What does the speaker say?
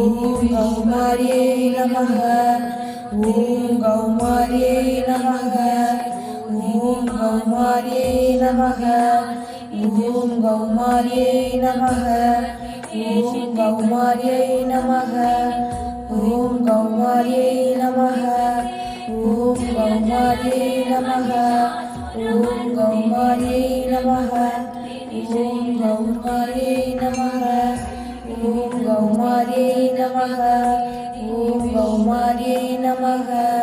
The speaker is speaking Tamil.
ஓம் கௌமாரியை நமக. ஓம் கௌமாரியை நமக. ஓம் கௌமாரியை நமக. ஓம் கௌமாரியை நமக. ஓம் கௌமாரியை நமக. ஓம் கௌமாரியை நமக. ஓம் கௌமாரியை நமக. ஓம் கௌமாரியை நமக. ஓம் கௌமாரியை நமக. ஓம் கௌமாரியை நமக. ஓம் கௌமாரியை நமக.